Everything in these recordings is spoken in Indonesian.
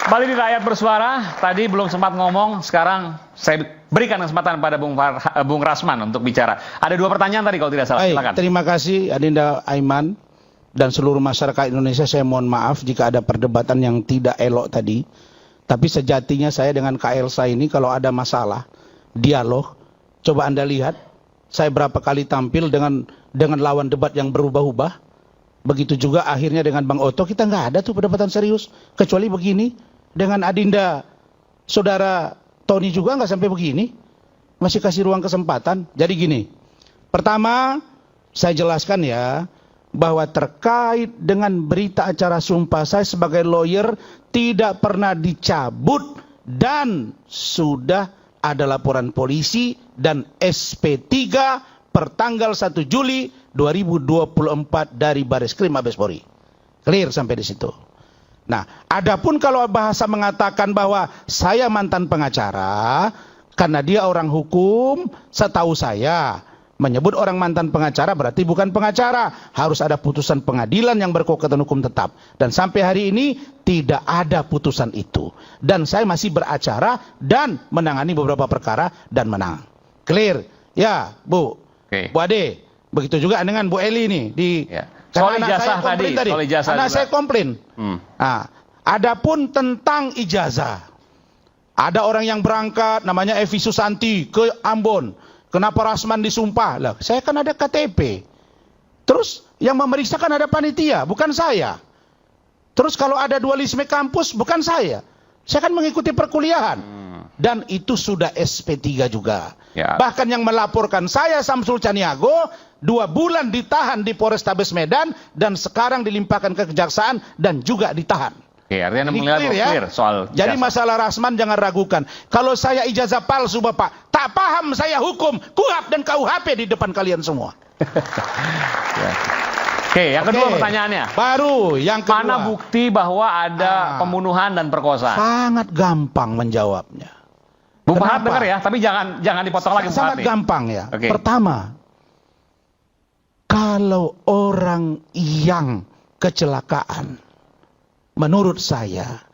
Kembali di Rakyat Bersuara, tadi belum sempat ngomong, sekarang saya berikan kesempatan pada Bung Rasman untuk bicara. Ada 2 pertanyaan tadi kalau tidak salah, silakan. Terima kasih Adinda Aiman dan seluruh masyarakat Indonesia. Saya mohon maaf jika ada perdebatan yang tidak elok tadi. Tapi sejatinya saya dengan Kak Elsa ini kalau ada masalah, dialog, coba Anda lihat, saya berapa kali tampil dengan lawan debat yang berubah-ubah. Begitu juga akhirnya dengan Bang Otto, kita nggak ada tuh perdebatan serius. Kecuali begini. Dengan Adinda, saudara Tony juga nggak sampai begini. Masih kasih ruang kesempatan. Jadi gini, pertama saya jelaskan ya, bahwa terkait dengan berita acara sumpah saya sebagai lawyer tidak pernah dicabut dan sudah ada laporan polisi dan SP3 per tanggal 1 Juli 2024 dari Bareskrim Mabes Polri. Clear sampai di situ. Nah, adapun kalau bahasa mengatakan bahwa saya mantan pengacara, karena dia orang hukum, setahu saya, menyebut orang mantan pengacara berarti bukan pengacara. Harus ada putusan pengadilan yang berkekuatan hukum tetap. Dan sampai hari ini tidak ada putusan itu. Dan saya masih beracara dan menangani beberapa perkara dan menang. Clear? Ya, Bu. Oke. Bu Ade. Begitu juga dengan Bu Eli nih di soal ijazah tadi. Soal ijazah karena saya komplain. Nah, adapun tentang ijazah, ada orang yang berangkat namanya Evi Susanti ke Ambon. Kenapa Rasman disumpah? Lah, saya kan ada KTP. Terus yang memeriksa kan ada panitia, bukan saya. Terus kalau ada dualisme kampus, bukan saya. Saya kan mengikuti perkuliahan. Dan itu sudah SP3 juga. Ya. Bahkan yang melaporkan saya, Samsul Caniago, 2 bulan ditahan di Polrestabes Medan dan sekarang dilimpahkan ke kejaksaan dan juga ditahan. Oke, artinya melihat clear soal ijazah. Jadi masalah Rasman jangan ragukan. Kalau saya ijazah palsu Bapak, tak paham saya hukum, KUHP dan KUHP di depan kalian semua. Ya. Oke, yang kedua pertanyaannya. Baru yang kedua. Mana bukti bahwa ada pembunuhan dan perkosaan? Sangat gampang menjawabnya. Bung Pahat dengar ya, tapi jangan dipotong lagi. Sangat gampang ya. Oke. Pertama, kalau orang yang kecelakaan, menurut saya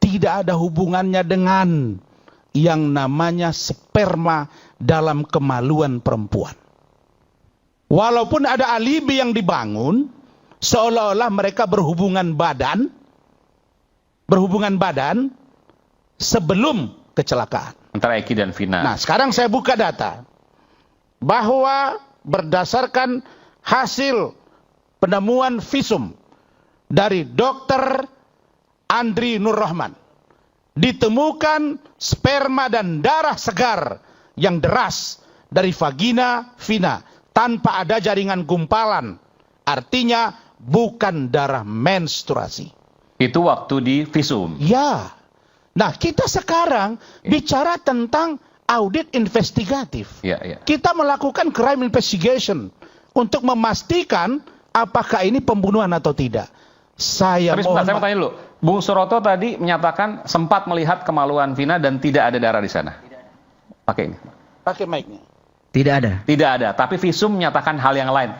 tidak ada hubungannya dengan yang namanya sperma dalam kemaluan perempuan. Walaupun ada alibi yang dibangun, seolah-olah mereka berhubungan badan sebelum kecelakaan. Antara Eki dan Vina. Nah, sekarang saya buka data bahwa berdasarkan hasil penemuan visum dari Dr. Andri Nur Rahman, ditemukan sperma dan darah segar yang deras dari vagina Vina tanpa ada jaringan gumpalan. Artinya bukan darah menstruasi. Itu waktu di visum. Ya. Nah, kita sekarang bicara tentang audit investigatif. Ya. Kita melakukan crime investigation untuk memastikan apakah ini pembunuhan atau tidak. Tapi sebentar, saya mau tanya dulu. Bung Suroto tadi menyatakan sempat melihat kemaluan Vina dan tidak ada darah di sana. Pakai ini. Pakai mic-nya. Tidak ada. Tidak ada, tapi visum menyatakan hal yang lain.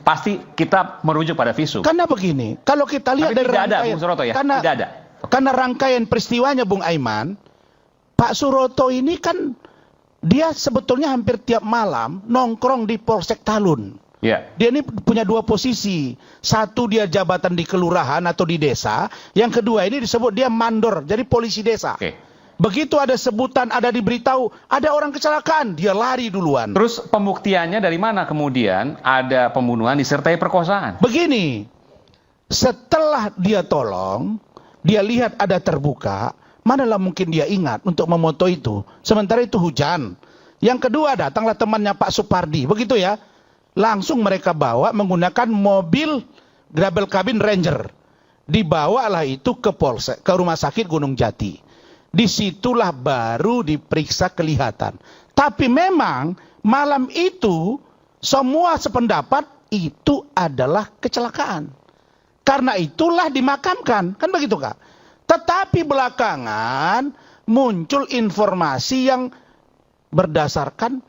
Pasti kita merujuk pada visum. Karena begini, kalau kita lihat tapi tidak ada, Bung Suroto ya? Tidak ada. Karena rangkaian peristiwanya Bung Aiman, Pak Suroto ini kan dia sebetulnya hampir tiap malam nongkrong di Polsek Talun. Ya. Dia ini punya 2 posisi. Satu dia jabatan di kelurahan atau di desa. Yang kedua ini disebut dia mandor, jadi polisi desa. Oke. Begitu ada sebutan, ada diberitahu, ada orang kecelakaan, dia lari duluan. Terus pembuktiannya dari mana kemudian ada pembunuhan disertai perkosaan? Begini, setelah dia tolong, dia lihat ada terbuka, manalah mungkin dia ingat untuk memoto itu. Sementara itu hujan. Yang kedua datanglah temannya Pak Supardi, begitu ya. Langsung mereka bawa menggunakan mobil double cabin Ranger. Dibawalah itu ke Polsek, ke Rumah Sakit Gunung Jati. Disitulah baru diperiksa kelihatan. Tapi memang malam itu semua sependapat itu adalah kecelakaan. Karena itulah dimakamkan, kan begitu Kak? Tetapi belakangan muncul informasi yang berdasarkan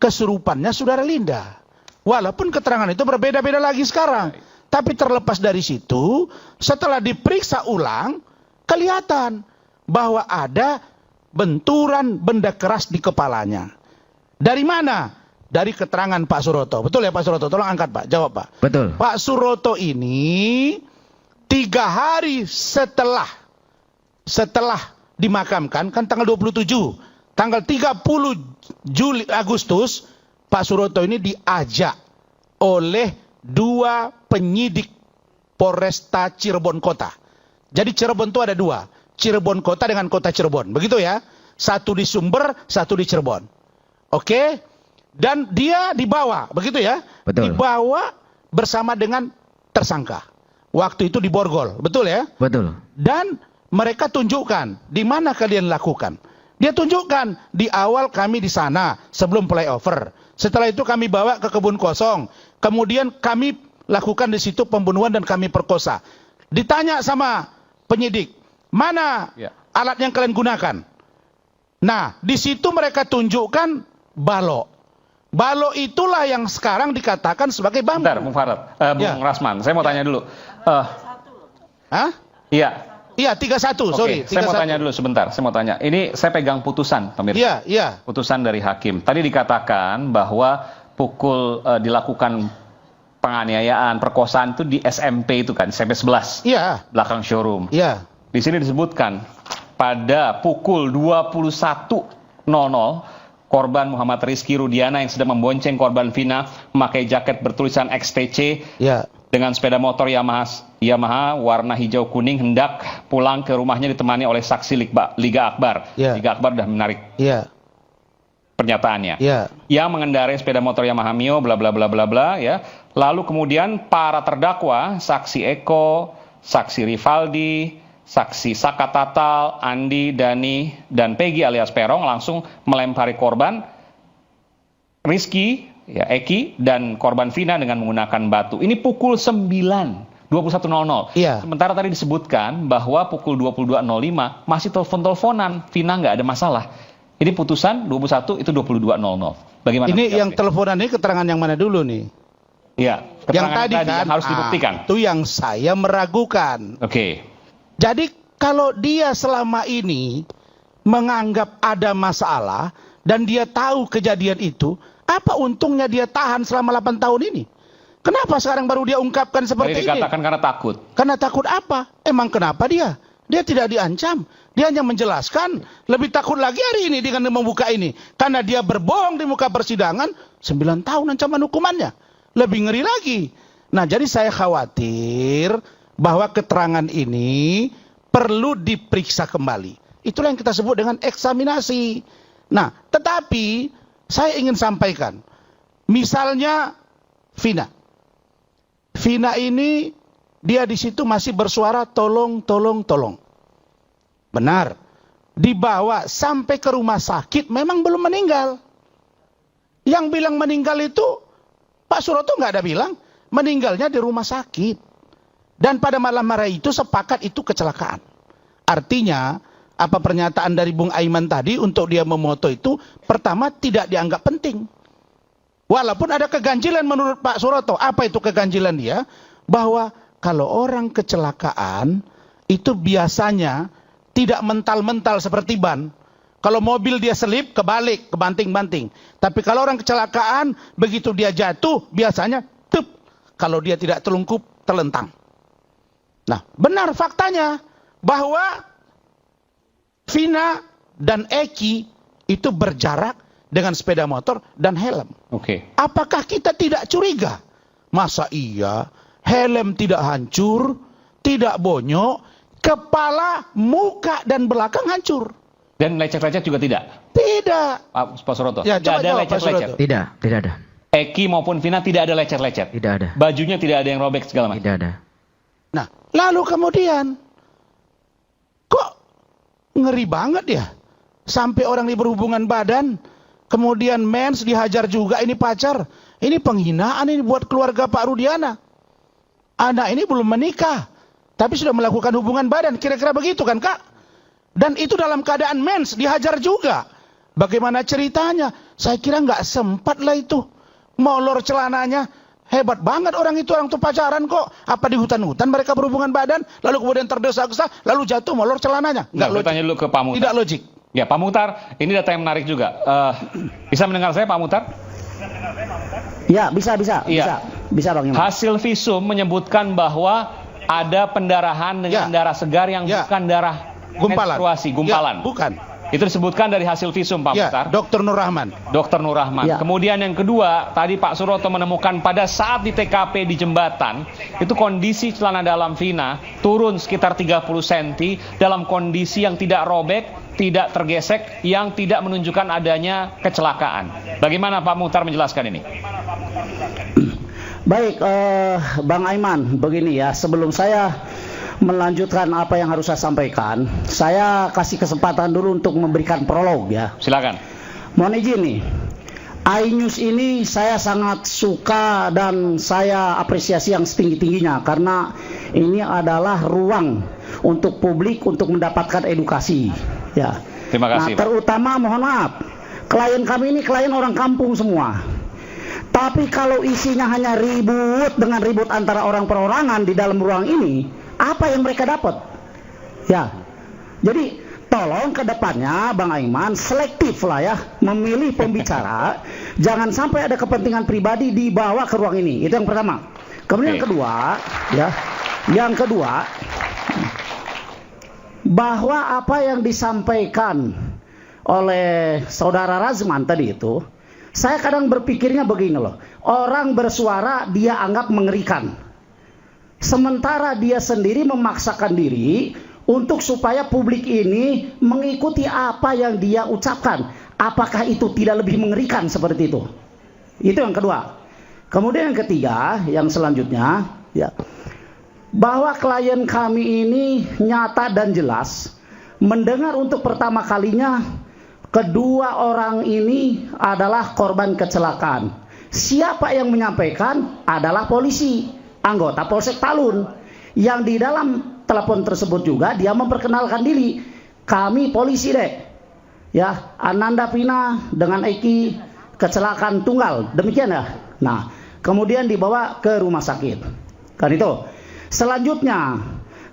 kesurupannya Saudara Linda. Walaupun keterangan itu berbeda-beda lagi sekarang. Tapi terlepas dari situ, setelah diperiksa ulang, kelihatan bahwa ada benturan benda keras di kepalanya. Dari mana? Dari keterangan Pak Suroto. Betul ya Pak Suroto? Tolong angkat Pak, jawab Pak. Betul. Pak Suroto ini 3 hari setelah dimakamkan, kan tanggal 27, tanggal 30 Agustus, Pak Suroto ini diajak oleh 2 penyidik Polresta Cirebon Kota. Jadi Cirebon itu ada 2, Cirebon Kota dengan Kota Cirebon, begitu ya? Satu di Sumber, satu di Cirebon. Oke? Dan dia dibawa, begitu ya? Betul. Dibawa bersama dengan tersangka. Waktu itu di Borgol, betul ya? Betul. Dan mereka tunjukkan di mana kalian lakukan. Dia tunjukkan di awal kami di sana sebelum flyover. Setelah itu kami bawa ke kebun kosong. Kemudian kami lakukan di situ pembunuhan dan kami perkosa. Ditanya sama penyidik, mana alat yang kalian gunakan? Nah, di situ mereka tunjukkan balok. Balok itulah yang sekarang dikatakan sebagai bambu. Bentar, Bung Farad, Bung Rasman, saya mau tanya dulu. Hah? Iya. Iya, 31, sorry. Saya mau tanya dulu sebentar, saya mau tanya. Ini saya pegang putusan, pemirsa. Iya. Putusan dari hakim. Tadi dikatakan bahwa dilakukan penganiayaan, perkosaan itu di SMP itu kan, SMP 11. Iya. Belakang showroom. Iya. Di sini disebutkan pada pukul 21.00 korban Muhammad Rizky Rudiana yang sedang membonceng korban Vina memakai jaket bertulisan XTC dengan sepeda motor Yamaha warna hijau kuning hendak pulang ke rumahnya ditemani oleh saksi Liga Akbar. Liga Akbar sudah menarik pernyataannya. Yang mengendarai sepeda motor Yamaha Mio bla bla bla bla bla ya. Lalu kemudian para terdakwa, saksi Eko, saksi Rivaldi, saksi Saka Tatal, Andi, Dani, dan Peggy alias Perong langsung melempari korban Rizky, ya Eki, dan korban Vina dengan menggunakan batu. Ini pukul 21.00. Sementara tadi disebutkan bahwa pukul 22.05 masih telepon-teleponan, Vina nggak ada masalah. Ini putusan 21 itu 22.00. Bagaimana? Ini yang teleponan ini keterangan yang mana dulu nih? Iya, yang tadi kan yang harus dibuktikan. Itu yang saya meragukan. Oke. Jadi kalau dia selama ini menganggap ada masalah dan dia tahu kejadian itu, apa untungnya dia tahan selama 8 tahun ini? Kenapa sekarang baru dia ungkapkan seperti ini? Dikatakan karena takut. Karena takut apa? Emang kenapa dia? Dia tidak diancam. Dia hanya menjelaskan. Lebih takut lagi hari ini dengan membuka ini. Karena dia berbohong di muka persidangan, 9 tahun ancaman hukumannya. Lebih ngeri lagi. Nah, jadi saya khawatir bahwa keterangan ini perlu diperiksa kembali. Itulah yang kita sebut dengan eksaminasi. Nah, tetapi saya ingin sampaikan. Misalnya Vina. Vina ini dia di situ masih bersuara tolong. Benar. Dibawa sampai ke rumah sakit memang belum meninggal. Yang bilang meninggal itu Pak Suroto nggak ada bilang. Meninggalnya di rumah sakit. Dan pada malam hari itu sepakat itu kecelakaan. Artinya apa pernyataan dari Bung Aiman tadi untuk dia memoto itu pertama tidak dianggap penting. Walaupun ada keganjilan menurut Pak Suroto. Apa itu keganjilan dia? Bahwa kalau orang kecelakaan itu biasanya tidak mental-mental seperti ban. Kalau mobil dia selip, kebalik, kebanting-banting. Tapi kalau orang kecelakaan, begitu dia jatuh, biasanya tup. Kalau dia tidak telungkup, telentang. Nah, benar faktanya bahwa Vina dan Eki itu berjarak dengan sepeda motor dan helm. Oke. Apakah kita tidak curiga? Masa iya helm tidak hancur, tidak bonyok, kepala, muka dan belakang hancur? Dan lecet-lecet juga tidak? Tidak. Pak Suroto? Ya, tidak ada lecet-lecet? Tidak ada. Eki maupun Vina tidak ada lecet-lecet? Tidak ada. Bajunya tidak ada yang robek segala macam? Tidak ada. Nah, lalu kemudian kok ngeri banget ya? Sampai orang ini berhubungan badan, kemudian mens dihajar juga, ini pacar. Ini penghinaan ini buat keluarga Pak Rudiana. Anak ini belum menikah, tapi sudah melakukan hubungan badan. Kira-kira begitu kan, Kak? Dan itu dalam keadaan mens, dihajar juga. Bagaimana ceritanya? Saya kira nggak sempat lah itu. Molor celananya, Hebat banget orang itu pacaran kok. Apa di hutan-hutan mereka berhubungan badan, lalu kemudian terdesak-desak, lalu jatuh molor celananya. Enggak, saya tanya dulu ke Pak Muhtar. Tidak logik. Ya, Pak Muhtar, ini data yang menarik juga. Bisa mendengar saya, Pak Muhtar? Ya, bisa Bang Iman. Hasil visum menyebutkan bahwa ada pendarahan dengan darah segar yang bukan darah menstruasi, gumpalan. Ya, bukan. Itu disebutkan dari hasil visum, Pak Muhtar. Dr. Nur Rahman. Dr. Nur Rahman. Ya. Kemudian yang kedua, tadi Pak Suroto menemukan pada saat di TKP di jembatan, itu kondisi celana dalam Vina turun sekitar 30 cm dalam kondisi yang tidak robek, tidak tergesek, yang tidak menunjukkan adanya kecelakaan. Bagaimana Pak Muhtar menjelaskan ini? Baik, Bang Aiman, begini ya, sebelum saya melanjutkan apa yang harus saya sampaikan, saya kasih kesempatan dulu untuk memberikan prolog ya. Silakan. Mohon izin nih, iNews ini saya sangat suka dan saya apresiasi yang setinggi-tingginya karena ini adalah ruang untuk publik untuk mendapatkan edukasi ya. Terima kasih. Nah, terutama mohon maaf, klien kami ini klien orang kampung semua. Tapi kalau isinya hanya ribut antara orang perorangan di dalam ruang ini, apa yang mereka dapat? Ya, jadi tolong ke depannya Bang Aiman selektif lah ya, memilih pembicara, jangan sampai ada kepentingan pribadi dibawa ke ruang ini. Itu yang pertama. Kemudian yang kedua, bahwa apa yang disampaikan oleh saudara Razman tadi itu, saya kadang berpikirnya begini loh, orang bersuara dia anggap mengerikan. Sementara dia sendiri memaksakan diri untuk supaya publik ini mengikuti apa yang dia ucapkan. Apakah itu tidak lebih mengerikan seperti itu? Itu yang kedua. Kemudian yang ketiga, yang selanjutnya, ya, bahwa klien kami ini nyata dan jelas mendengar untuk pertama kalinya kedua orang ini adalah korban kecelakaan. Siapa yang menyampaikan adalah polisi, anggota Polsek Talun, yang di dalam telepon tersebut juga dia memperkenalkan diri, kami polisi dek, ya, Ananda Vina dengan Eki kecelakaan tunggal, demikian ya. Nah, kemudian dibawa ke rumah sakit, kan itu. Selanjutnya,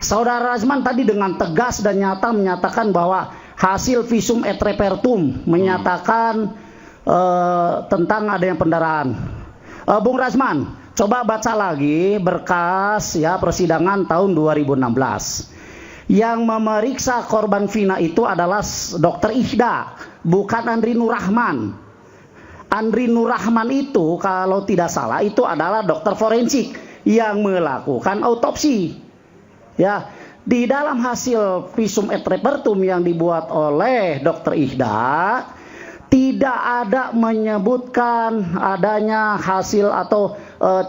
saudara Razman tadi dengan tegas dan nyata menyatakan bahwa hasil visum et repertum menyatakan tentang adanya pendarahan. Bung Razman, coba baca lagi berkas ya persidangan tahun 2016. Yang memeriksa korban Vina itu adalah Dr. Ihda, bukan Andri Nur Rahman. Andri Nur Rahman itu kalau tidak salah itu adalah dokter forensik yang melakukan autopsi. Ya, di dalam hasil visum et repertum yang dibuat oleh Dr. Ihda tidak ada menyebutkan adanya hasil atau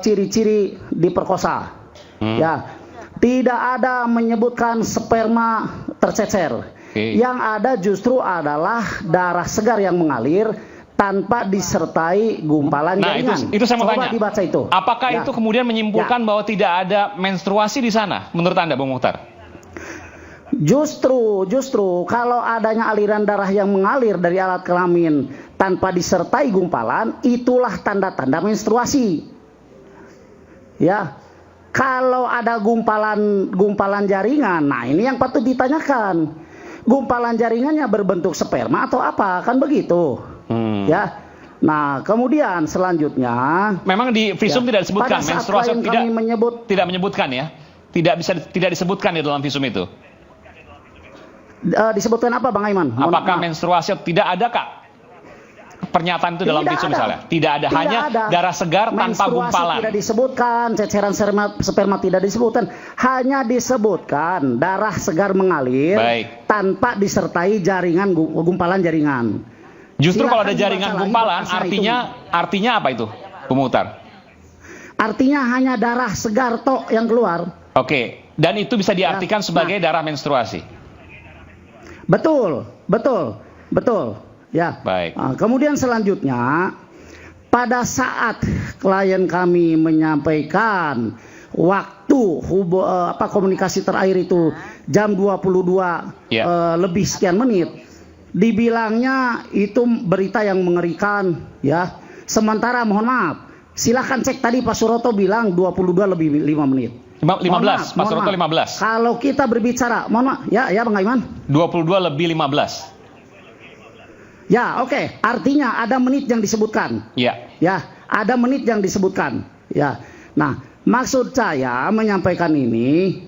ciri-ciri diperkosa. Ya, tidak ada menyebutkan sperma tercecer. Yang ada justru adalah darah segar yang mengalir tanpa disertai gumpalan jaringan. Itu saya mau Coba tanya. Dibaca itu. Apakah itu kemudian menyimpulkan bahwa tidak ada menstruasi di sana menurut Anda, Bung Muhtar? Justru kalau adanya aliran darah yang mengalir dari alat kelamin tanpa disertai gumpalan, itulah tanda-tanda menstruasi. Ya. Kalau ada gumpalan jaringan, nah ini yang patut ditanyakan. Gumpalan jaringannya berbentuk sperma atau apa? Kan begitu. Ya. Nah, kemudian selanjutnya memang di visum tidak disebutkan menstruasi, tidak menyebutkan ya. Tidak disebutkan di dalam visum itu. Disebutkan apa Bang Aiman? Apakah menstruasi tidak ada Kak? Pernyataan itu dalam visum misalnya. Tidak ada, hanya darah segar tanpa gumpalan. Tidak disebutkan, ceceran sperma tidak disebutkan. Hanya disebutkan darah segar mengalir tanpa disertai jaringan gumpalan jaringan. Justru kalau ada jaringan gumpalan artinya apa itu, Bung Muhtar? Artinya hanya darah segar tok yang keluar. Oke, dan itu bisa diartikan sebagai darah menstruasi. Betul. Ya. Baik. Nah, kemudian selanjutnya, pada saat klien kami menyampaikan waktu komunikasi terakhir itu jam 22 lebih sekian menit, dibilangnya itu berita yang mengerikan, ya. Sementara mohon maaf, Silahkan cek tadi Pak Suroto bilang 22 lebih 5 menit. 15, Pak Suroto 15. Kalau kita berbicara, mohon maaf, ya Bang Aiman. 22 lebih 15. Ya, oke. Artinya ada menit yang disebutkan. Ya. Ya, ada menit yang disebutkan. Ya. Nah, maksud saya menyampaikan ini,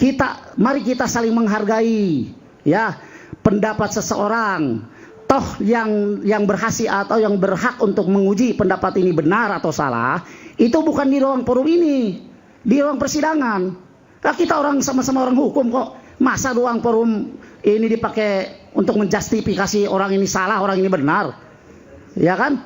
mari kita saling menghargai ya pendapat seseorang. Toh yang berhasil atau yang berhak untuk menguji pendapat ini benar atau salah, itu bukan di ruang forum ini, di ruang persidangan. Nah, kita sama-sama orang hukum kok. Masa ruang forum ini dipakai untuk menjustifikasi orang ini salah, orang ini benar? Ya kan?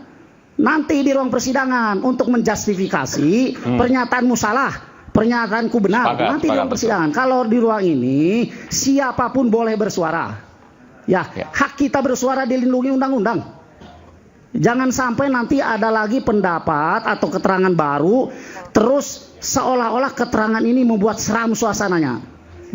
Nanti di ruang persidangan untuk menjustifikasi pernyataanmu salah, pernyataanku benar. Nanti di ruang persidangan. Kalau di ruang ini siapapun boleh bersuara. Ya, hak kita bersuara dilindungi undang-undang. Jangan sampai nanti ada lagi pendapat atau keterangan baru, terus seolah-olah keterangan ini membuat seram suasananya.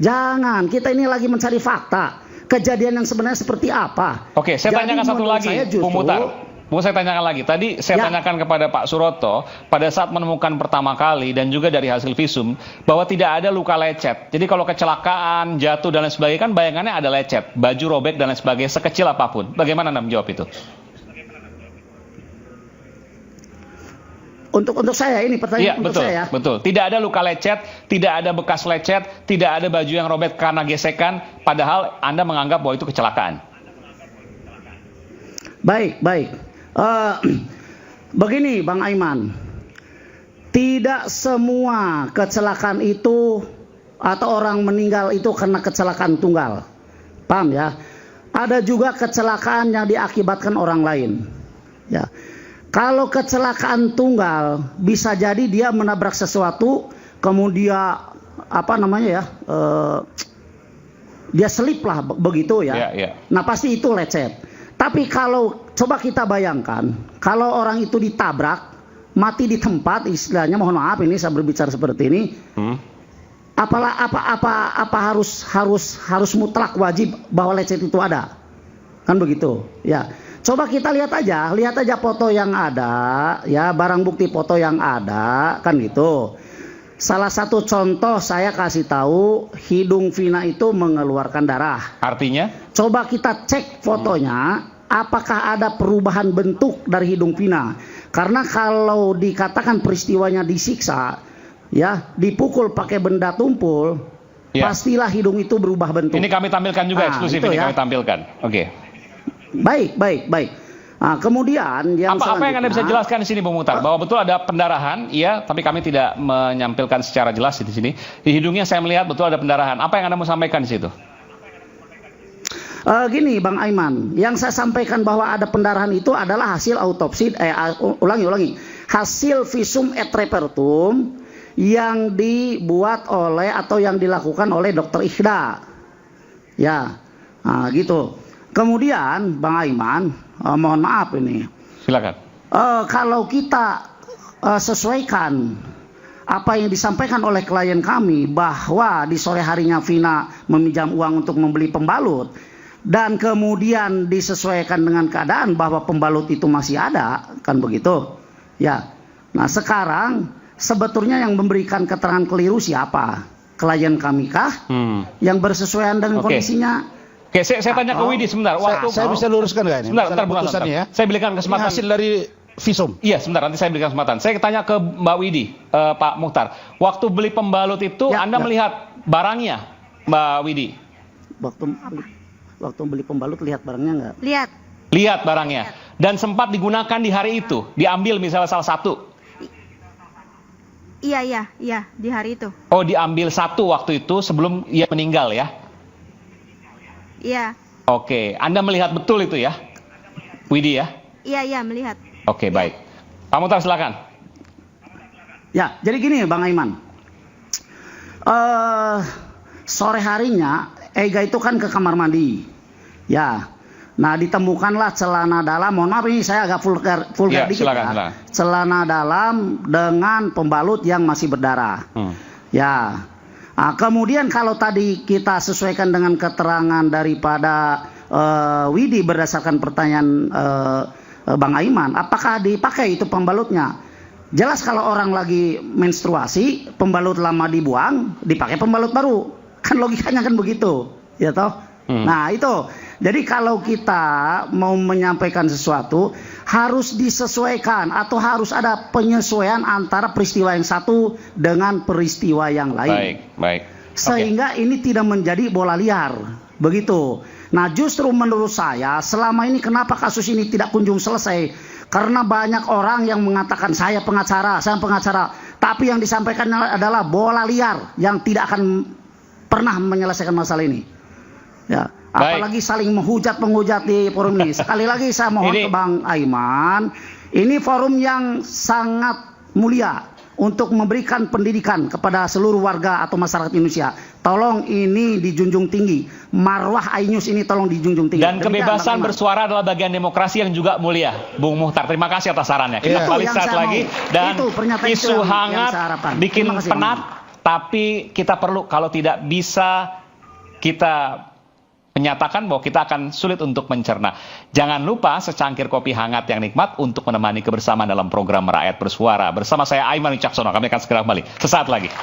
Jangan, kita ini lagi mencari fakta. Kejadian yang sebenarnya seperti apa. Oke, saya tanyakan satu lagi, Bung Muhtar. Saya tanyakan lagi. Tadi saya tanyakan kepada Pak Suroto pada saat menemukan pertama kali dan juga dari hasil visum bahwa tidak ada luka lecet. Jadi kalau kecelakaan, jatuh dan lain sebagainya kan bayangannya ada lecet, baju robek dan lain sebagainya sekecil apapun. Bagaimana Anda menjawab itu? Untuk saya ini pertanyaan untuk betul, saya. Betul. Tidak ada luka lecet, tidak ada bekas lecet, tidak ada baju yang robek karena gesekan, padahal Anda menganggap bahwa itu kecelakaan. Baik. Begini Bang Aiman, tidak semua kecelakaan itu atau orang meninggal itu karena kecelakaan tunggal. Paham ya? Ada juga kecelakaan yang diakibatkan orang lain. Ya. Kalau kecelakaan tunggal bisa jadi dia menabrak sesuatu, kemudian dia selip lah begitu ya. Nah pasti itu lecet. Tapi kalau coba kita bayangkan, kalau orang itu ditabrak, mati di tempat, istilahnya mohon maaf ini saya berbicara seperti ini, apa harus mutlak wajib bahwa lecet itu ada, kan begitu? Ya, coba kita lihat aja foto yang ada, ya barang bukti foto yang ada, kan gitu. Salah satu contoh saya kasih tahu, hidung Vina itu mengeluarkan darah. Artinya? Coba kita cek fotonya, apakah ada perubahan bentuk dari hidung Vina? Karena kalau dikatakan peristiwanya disiksa, ya dipukul pakai benda tumpul, pastilah hidung itu berubah bentuk. Ini kami tampilkan juga eksklusif ini kami tampilkan. Oke. Baik. Nah, kemudian yang apa yang Anda bisa jelaskan di sini Bung Muhtar? Bahwa betul ada pendarahan, iya, tapi kami tidak menyampilkan secara jelas di sini. Di hidungnya saya melihat betul ada pendarahan. Apa yang Anda mau sampaikan di situ? Gini Bang Aiman, yang saya sampaikan bahwa ada pendarahan itu adalah hasil autopsi, ulangi, hasil visum et repertum yang dibuat oleh atau yang dilakukan oleh Dr. Ikhda. Ya, nah, gitu. Kemudian Bang Aiman, mohon maaf ini. Silakan. Kalau kita sesuaikan apa yang disampaikan oleh klien kami bahwa di sore harinya Vina meminjam uang untuk membeli pembalut dan kemudian disesuaikan dengan keadaan bahwa pembalut itu masih ada, kan begitu? Ya. Nah, sekarang sebetulnya yang memberikan keterangan keliru siapa? Klien kami kah? Yang bersesuaian dengan kondisinya? Oke, saya tanya ke Widi sebentar. Saya bisa luruskan nggak ini? Sebentar. Ya. Saya berikan kesempatan. Ini hasil dari visum. Iya, sebentar. Nanti saya berikan kesempatan. Saya tanya ke Mbak Widi, Pak Muhtar. Waktu beli pembalut itu, Anda melihat barangnya, Mbak Widi? Waktu beli pembalut lihat barangnya nggak? Lihat barangnya. Dan sempat digunakan di hari itu, diambil misalnya salah satu. Iya, di hari itu. Oh, diambil satu waktu itu sebelum ia meninggal ya? Iya. Oke, Anda melihat betul itu ya, Widi ya? Iya, melihat. Oke, baik. Pak Muhtar silakan. Ya, jadi gini Bang Aiman. Sore harinya Ega itu kan ke kamar mandi. Ya. Nah, ditemukanlah celana dalam, mohon maaf ini saya agak vulgar dikit silakan. Celana dalam dengan pembalut yang masih berdarah. Ya. Nah, kemudian kalau tadi kita sesuaikan dengan keterangan daripada Widi berdasarkan pertanyaan Bang Aiman, apakah dipakai itu pembalutnya? Jelas kalau orang lagi menstruasi, pembalut lama dibuang, dipakai pembalut baru. Kan logikanya kan begitu, ya toh? Nah, itu. Jadi kalau kita mau menyampaikan sesuatu, harus disesuaikan atau harus ada penyesuaian antara peristiwa yang satu dengan peristiwa yang lain. Baik. Sehingga ini tidak menjadi bola liar. Begitu. Nah, justru menurut saya selama ini kenapa kasus ini tidak kunjung selesai? Karena banyak orang yang mengatakan saya pengacara, tapi yang disampaikan adalah bola liar yang tidak akan pernah menyelesaikan masalah ini. Ya, apalagi saling menghujat di forum ini. Sekali lagi saya mohon ke Bang Aiman, ini forum yang sangat mulia untuk memberikan pendidikan kepada seluruh warga atau masyarakat Indonesia. Tolong ini dijunjung tinggi. Marwah Ainus ini tolong dijunjung tinggi. Dan kebebasan bersuara adalah bagian demokrasi yang juga mulia. Bung Muhtar, terima kasih atas sarannya. Kita balik saat lagi. Dan isu hangat bikin penat. Tapi kita perlu, kalau tidak bisa kita menyatakan bahwa kita akan sulit untuk mencerna. Jangan lupa secangkir kopi hangat yang nikmat untuk menemani kebersamaan dalam program Rakyat Bersuara. Bersama saya Aiman Wicaksono, kami akan segera kembali sesaat lagi.